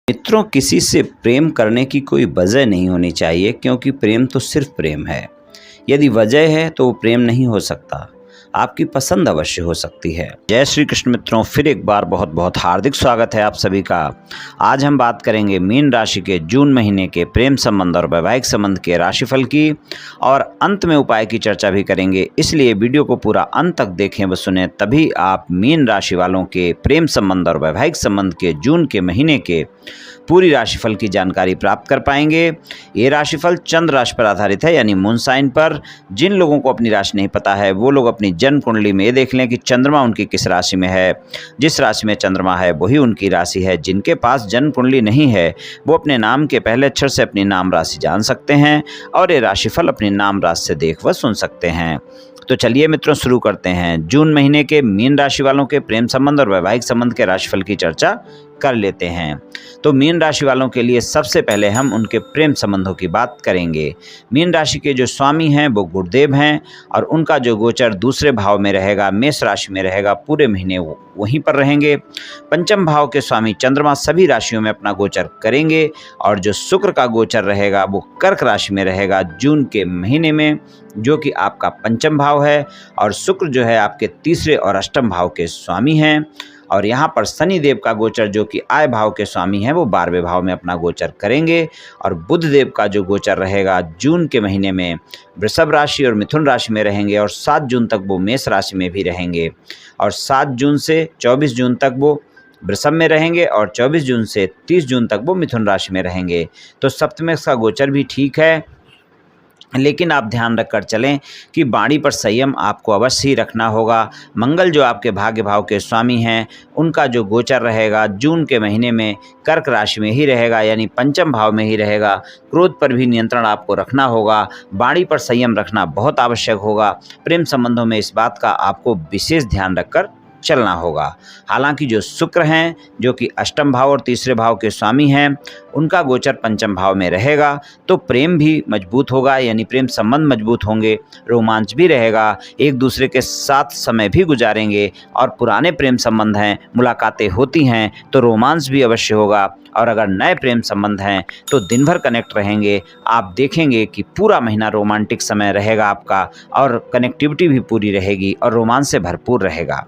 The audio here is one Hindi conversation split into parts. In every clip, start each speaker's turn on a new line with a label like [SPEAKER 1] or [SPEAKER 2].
[SPEAKER 1] मित्रों, किसी से प्रेम करने की कोई वजह नहीं होनी चाहिए, क्योंकि प्रेम तो सिर्फ प्रेम है। यदि वजह है तो वो प्रेम नहीं हो सकता। आपकी पसंद अवश्य हो सकती है। जय श्री कृष्ण मित्रों, फिर एक बार बहुत बहुत हार्दिक स्वागत है आप सभी का। आज हम बात करेंगे मीन राशि के जून महीने के प्रेम संबंध और वैवाहिक संबंध के राशिफल की, और अंत में उपाय की चर्चा भी करेंगे। इसलिए वीडियो को पूरा अंत तक देखें व सुने, तभी आप मीन राशि वालों के प्रेम संबंध और वैवाहिक संबंध के जून के महीने के पूरी राशिफल की जानकारी प्राप्त कर पाएंगे। ये राशिफल चंद्र राशि पर आधारित है, यानी मून साइन पर। जिन लोगों को अपनी राशि नहीं पता है वो लोग अपनी जन्म कुंडली में ये देख लें कि चंद्रमा उनकी किस राशि में है। जिस राशि में चंद्रमा है वही उनकी राशि है। जिनके पास जन्म कुंडली नहीं है वो अपने नाम के पहले अक्षर से अपनी नाम राशि जान सकते हैं, और ये राशिफल अपनी नाम राशि से देख व सुन सकते हैं। तो चलिए मित्रों, शुरू करते हैं। जून महीने के मीन राशि वालों के प्रेम संबंध और वैवाहिक संबंध के राशिफल की चर्चा कर लेते हैं। तो मीन राशि वालों के लिए सबसे पहले हम उनके प्रेम संबंधों की बात करेंगे। मीन राशि के जो स्वामी हैं वो गुरुदेव हैं, और उनका जो गोचर दूसरे भाव में रहेगा, मेष राशि में रहेगा। पूरे महीने वो वहीं पर रहेंगे। पंचम भाव के स्वामी चंद्रमा सभी राशियों में अपना गोचर करेंगे, और जो शुक्र का गोचर रहेगा वो कर्क राशि में रहेगा जून के महीने में, जो कि आपका पंचम भाव है। और शुक्र जो है आपके तीसरे और अष्टम भाव के स्वामी हैं। और यहाँ पर शनि देव का गोचर, जो कि आय भाव के स्वामी हैं, वो 12वें भाव में अपना गोचर करेंगे। और बुध देव का जो गोचर रहेगा जून के महीने में वृषभ राशि और मिथुन राशि में रहेंगे, और 7 जून तक वो मेष राशि में भी रहेंगे। और 7 जून से 24 जून तक वो वृषभ में रहेंगे, और 24 जून से 30 जून तक वो मिथुन राशि में रहेंगे। तो सप्तम का गोचर भी ठीक है, लेकिन आप ध्यान रखकर चलें कि वाणी पर संयम आपको अवश्य ही रखना होगा। मंगल जो आपके भाग्य भाव के स्वामी हैं, उनका जो गोचर रहेगा जून के महीने में कर्क राशि में ही रहेगा, यानी पंचम भाव में ही रहेगा। क्रोध पर भी नियंत्रण आपको रखना होगा। वाणी पर संयम रखना बहुत आवश्यक होगा। प्रेम संबंधों में इस बात का आपको विशेष ध्यान रखकर चलना होगा। हालांकि जो शुक्र हैं, जो कि अष्टम भाव और तीसरे भाव के स्वामी हैं, उनका गोचर पंचम भाव में रहेगा, तो प्रेम भी मजबूत होगा, यानी प्रेम संबंध मजबूत होंगे। रोमांच भी रहेगा, एक दूसरे के साथ समय भी गुजारेंगे, और पुराने प्रेम संबंध हैं, मुलाकातें होती हैं तो रोमांस भी अवश्य होगा। और अगर नए प्रेम संबंध हैं तो दिन भर कनेक्ट रहेंगे। आप देखेंगे कि पूरा महीना रोमांटिक समय रहेगा आपका, और कनेक्टिविटी भी पूरी रहेगी और रोमांस से भरपूर रहेगा।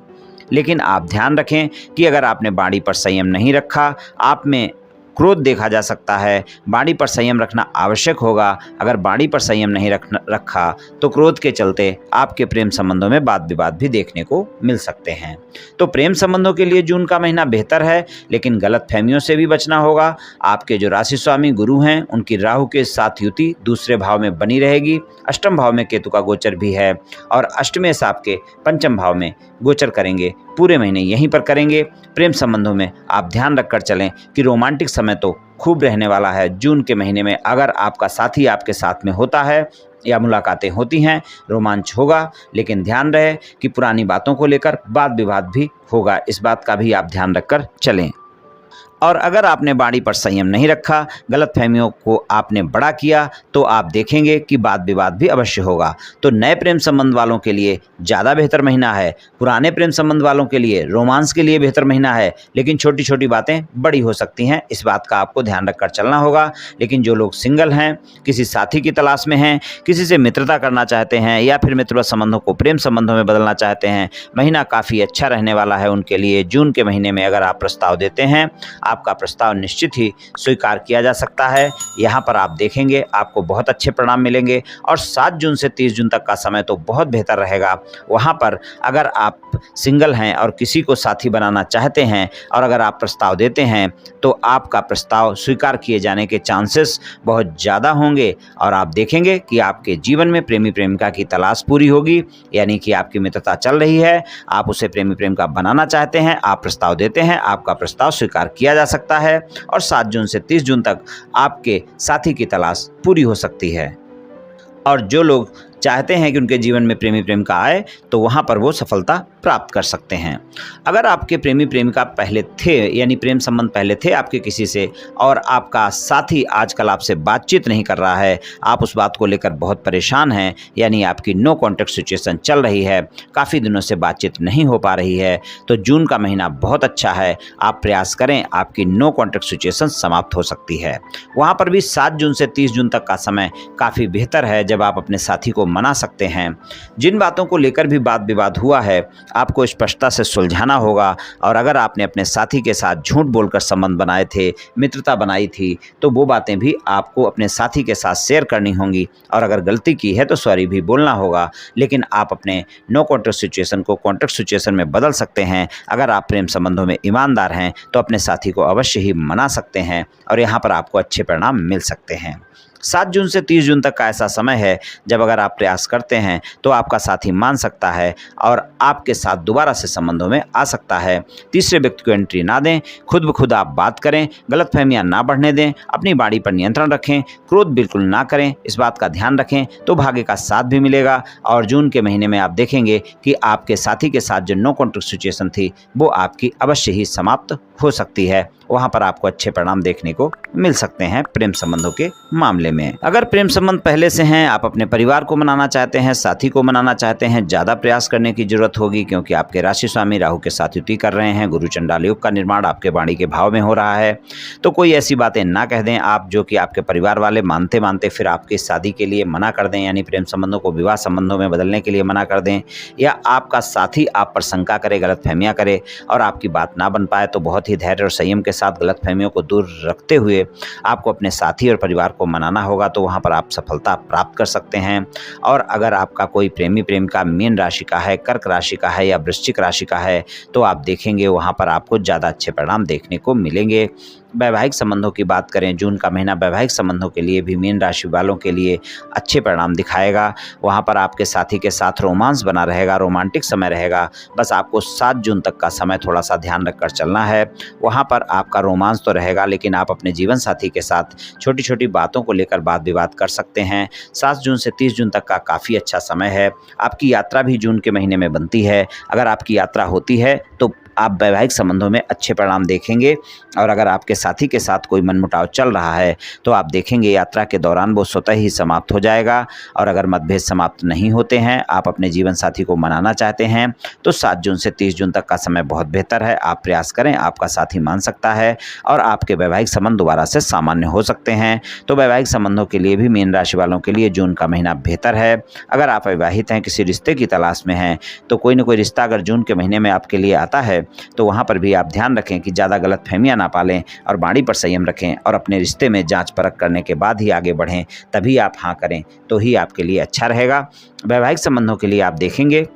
[SPEAKER 1] लेकिन आप ध्यान रखें कि अगर आपने वाणी पर संयम नहीं रखा, आप में क्रोध देखा जा सकता है। वाणी पर संयम रखना आवश्यक होगा। अगर वाणी पर संयम नहीं रखा तो क्रोध के चलते आपके प्रेम संबंधों में वाद विवाद भी देखने को मिल सकते हैं। तो प्रेम संबंधों के लिए जून का महीना बेहतर है, लेकिन गलत फहमियों से भी बचना होगा। आपके जो राशि स्वामी गुरु हैं, उनकी राहु के साथ युति दूसरे भाव में बनी रहेगी। अष्टम भाव में केतु का गोचर भी है, और अष्टमेश आपके पंचम भाव में गोचर करेंगे। पूरे महीने यहीं पर करेंगे। प्रेम संबंधों में आप ध्यान रखकर चलें कि रोमांटिक समय तो खूब रहने वाला है जून के महीने में। अगर आपका साथी आपके साथ में होता है या मुलाकातें होती हैं, रोमांच होगा, लेकिन ध्यान रहे कि पुरानी बातों को लेकर वाद विवाद भी होगा। इस बात का भी आप ध्यान रखकर चलें। और अगर आपने वाणी पर संयम नहीं रखा, गलत फहमियों को आपने बड़ा किया, तो आप देखेंगे कि वाद विवाद भी अवश्य होगा। तो नए प्रेम संबंध वालों के लिए ज़्यादा बेहतर महीना है। पुराने प्रेम संबंध वालों के लिए, रोमांस के लिए बेहतर महीना है, लेकिन छोटी छोटी बातें बड़ी हो सकती हैं। इस बात का आपको ध्यान रखकर चलना होगा। लेकिन जो लोग सिंगल हैं, किसी साथी की तलाश में हैं, किसी से मित्रता करना चाहते हैं, या फिर मित्रवत संबंधों को प्रेम संबंधों में बदलना चाहते हैं, महीना काफ़ी अच्छा रहने वाला है उनके लिए। जून के महीने में अगर आप प्रस्ताव देते हैं, आपका प्रस्ताव निश्चित ही स्वीकार किया जा सकता है। यहाँ पर आप देखेंगे आपको बहुत अच्छे परिणाम मिलेंगे। और 7 जून से 30 जून तक का समय तो बहुत बेहतर रहेगा। वहाँ पर अगर आप सिंगल हैं और किसी को साथी बनाना चाहते हैं, और अगर आप प्रस्ताव देते हैं, तो आपका प्रस्ताव स्वीकार किए जाने के चांसेस बहुत ज़्यादा होंगे। और आप देखेंगे कि आपके जीवन में प्रेमी प्रेमिका की तलाश पूरी होगी, यानी कि आपकी मित्रता चल रही है, आप उसे प्रेमी प्रेमिका बनाना चाहते हैं, आप प्रस्ताव देते हैं, आपका प्रस्ताव स्वीकार किया जा सकता है। और 7 जून से 30 जून तक आपके साथी की तलाश पूरी हो सकती है। और जो लोग चाहते हैं कि उनके जीवन में प्रेमी प्रेमिका आए तो वहाँ पर वो सफलता प्राप्त कर सकते हैं। अगर आपके प्रेमी प्रेमिका पहले थे, यानी प्रेम संबंध पहले थे आपके किसी से, और आपका साथी आजकल आपसे बातचीत नहीं कर रहा है, आप उस बात को लेकर बहुत परेशान हैं, यानी आपकी नो कॉन्टैक्ट सिचुएशन चल रही है, काफ़ी दिनों से बातचीत नहीं हो पा रही है, तो जून का महीना बहुत अच्छा है। आप प्रयास करें, आपकी नो कॉन्टैक्ट सिचुएशन समाप्त हो सकती है। वहाँ पर भी 7 जून से 30 जून तक का समय काफ़ी बेहतर है, जब आप अपने साथी को मना सकते हैं। जिन बातों को लेकर भी वाद विवाद हुआ है, आपको स्पष्टता से सुलझाना होगा, और अगर आपने अपने साथी के साथ झूठ बोलकर संबंध बनाए थे, मित्रता बनाई थी, तो वो बातें भी आपको अपने साथी के साथ शेयर करनी होंगी, और अगर गलती की है तो सॉरी भी बोलना होगा। लेकिन आप अपने नो कॉन्टैक्ट सिचुएशन को कॉन्टैक्ट सिचुएशन में बदल सकते हैं। अगर आप प्रेम संबंधों में ईमानदार हैं तो अपने साथी को अवश्य ही मना सकते हैं, और यहाँ पर आपको अच्छे परिणाम मिल सकते हैं। 7 जून से 30 जून तक का ऐसा समय है जब अगर आप प्रयास करते हैं तो आपका साथी मान सकता है और आपके साथ दोबारा से संबंधों में आ सकता है। तीसरे व्यक्ति को एंट्री ना दें, खुद ब खुद आप बात करें, गलतफहमियां ना बढ़ने दें, अपनी वाणी पर नियंत्रण रखें, क्रोध बिल्कुल ना करें, इस बात का ध्यान रखें तो भाग्य का साथ भी मिलेगा। और जून के महीने में आप देखेंगे कि आपके साथी के साथ जो नो कॉन्टैक्ट सिचुएशन थी वो आपकी अवश्य ही समाप्त हो सकती है। वहाँ पर आपको अच्छे परिणाम देखने को मिल सकते हैं प्रेम संबंधों के मामले में। अगर प्रेम संबंध पहले से हैं, आप अपने परिवार को मनाना चाहते हैं, साथी को मनाना चाहते हैं, ज़्यादा प्रयास करने की जरूरत होगी, क्योंकि आपके राशि स्वामी राहु के साथ युति कर रहे हैं। गुरु चंडाल योग का निर्माण आपके वाणी के भाव में हो रहा है। तो कोई ऐसी बातें ना कह दें आप जो कि आपके परिवार वाले मानते मानते फिर आपकी शादी के लिए मना कर दें, यानी प्रेम संबंधों को विवाह संबंधों में बदलने के लिए मना कर दें, या आपका साथी आप पर शंका करे, गलतफहमियां करे और आपकी बात ना बन पाए। तो बहुत ही धैर्य और संयम के साथ गलतफहमियों को दूर रखते हुए आपको अपने साथी और परिवार को मनाना होगा, तो वहां पर आप सफलता प्राप्त कर सकते हैं। और अगर आपका कोई प्रेमी प्रेमिका मीन राशि का है, कर्क राशि का है या वृश्चिक राशि का है, तो आप देखेंगे वहां पर आपको ज़्यादा अच्छे परिणाम देखने को मिलेंगे। वैवाहिक संबंधों की बात करें, जून का महीना वैवाहिक संबंधों के लिए भी मीन राशि वालों के लिए अच्छे परिणाम दिखाएगा। वहाँ पर आपके साथी के साथ रोमांस बना रहेगा, रोमांटिक समय रहेगा। बस आपको 7 जून तक का समय थोड़ा सा ध्यान रखकर चलना है। वहाँ पर आपका रोमांस तो रहेगा, लेकिन आप अपने जीवन साथी के साथ छोटी छोटी बातों को लेकर वाद विवाद कर सकते हैं। 7 जून से 30 जून तक का काफ़ी अच्छा समय है। आपकी यात्रा भी जून के महीने में बनती है। अगर आपकी यात्रा होती है तो आप वैवाहिक संबंधों में अच्छे परिणाम देखेंगे, और अगर आपके साथी के साथ कोई मनमुटाव चल रहा है तो आप देखेंगे यात्रा के दौरान वो स्वतः ही समाप्त हो जाएगा। और अगर मतभेद समाप्त नहीं होते हैं, आप अपने जीवन साथी को मनाना चाहते हैं, तो 7 जून से 30 जून तक का समय बहुत बेहतर है। आप प्रयास करें, आपका साथी मान सकता है और आपके वैवाहिक संबंध दोबारा से सामान्य हो सकते हैं। तो वैवाहिक संबंधों के लिए भी मीन राशि वालों के लिए जून का महीना बेहतर है। अगर आप विवाहित हैं, किसी रिश्ते की तलाश में हैं, तो कोई ना कोई रिश्ता अगर जून के महीने में आपके लिए आता है तो वहाँ पर भी आप ध्यान रखें कि ज़्यादा गलतफहमियां ना पालें और वाणी पर संयम रखें, और अपने रिश्ते में जांच परख करने के बाद ही आगे बढ़ें। तभी आप हाँ करें तो ही आपके लिए अच्छा रहेगा। वैवाहिक संबंधों के लिए आप देखेंगे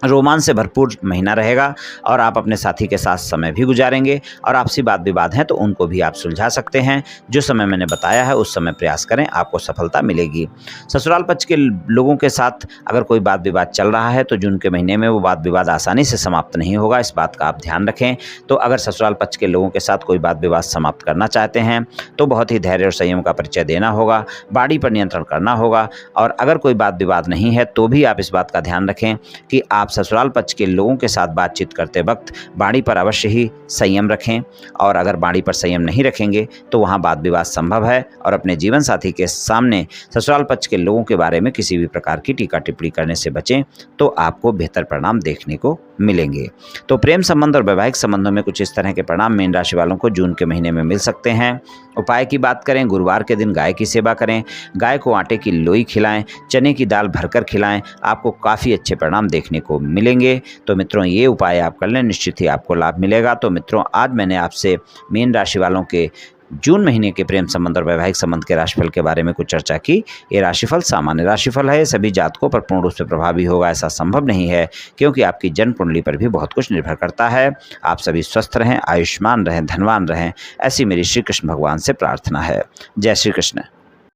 [SPEAKER 1] रोमांस से भरपूर महीना रहेगा, और आप अपने साथी के साथ समय भी गुजारेंगे, और आपसी वाद विवाद हैं तो उनको भी आप सुलझा सकते हैं। जो समय मैंने बताया है उस समय प्रयास करें, आपको सफलता मिलेगी। ससुराल पक्ष के लोगों के साथ अगर कोई वाद विवाद चल रहा है तो जून के महीने में वो वाद विवाद आसानी से समाप्त नहीं होगा, इस बात का आप ध्यान रखें। तो अगर ससुराल पक्ष के लोगों के साथ कोई वाद विवाद समाप्त करना चाहते हैं तो बहुत ही धैर्य और संयम का परिचय देना होगा, वाणी पर नियंत्रण करना होगा। और अगर कोई वाद विवाद नहीं है तो भी आप इस बात का ध्यान रखें कि आप ससुराल पक्ष के लोगों के साथ बातचीत करते वक्त वाणी पर अवश्य ही संयम रखें, और अगर वाणी पर संयम नहीं रखेंगे तो वहां वाद विवाद संभव है। और अपने जीवन साथी के सामने ससुराल पक्ष के लोगों के बारे में किसी भी प्रकार की टीका टिप्पणी करने से बचें, तो आपको बेहतर परिणाम देखने को मिलेंगे। तो प्रेम संबंध और वैवाहिक संबंधों में कुछ इस तरह के परिणाम मीन राशि वालों को जून के महीने में मिल सकते हैं। उपाय की बात करें, गुरुवार के दिन गाय की सेवा करें, गाय को आटे की लोई खिलाएं, चने की दाल भरकर खिलाएं, आपको काफ़ी अच्छे परिणाम देखने को मिलेंगे। तो मित्रों, ये उपाय आप कर लें, निश्चित ही आपको लाभ मिलेगा। तो मित्रों, आज मैंने आपसे मीन राशि वालों के जून महीने के प्रेम संबंध और वैवाहिक संबंध के राशिफल के बारे में कुछ चर्चा की। ये राशिफल सामान्य राशिफल है, सभी जातकों पर पूर्ण रूप से प्रभावी होगा ऐसा संभव नहीं है, क्योंकि आपकी जन्म कुंडली पर भी बहुत कुछ निर्भर करता है। आप सभी स्वस्थ रहें, आयुष्मान रहें, धनवान रहें, ऐसी मेरी श्री कृष्ण भगवान से प्रार्थना है। जय श्री कृष्ण।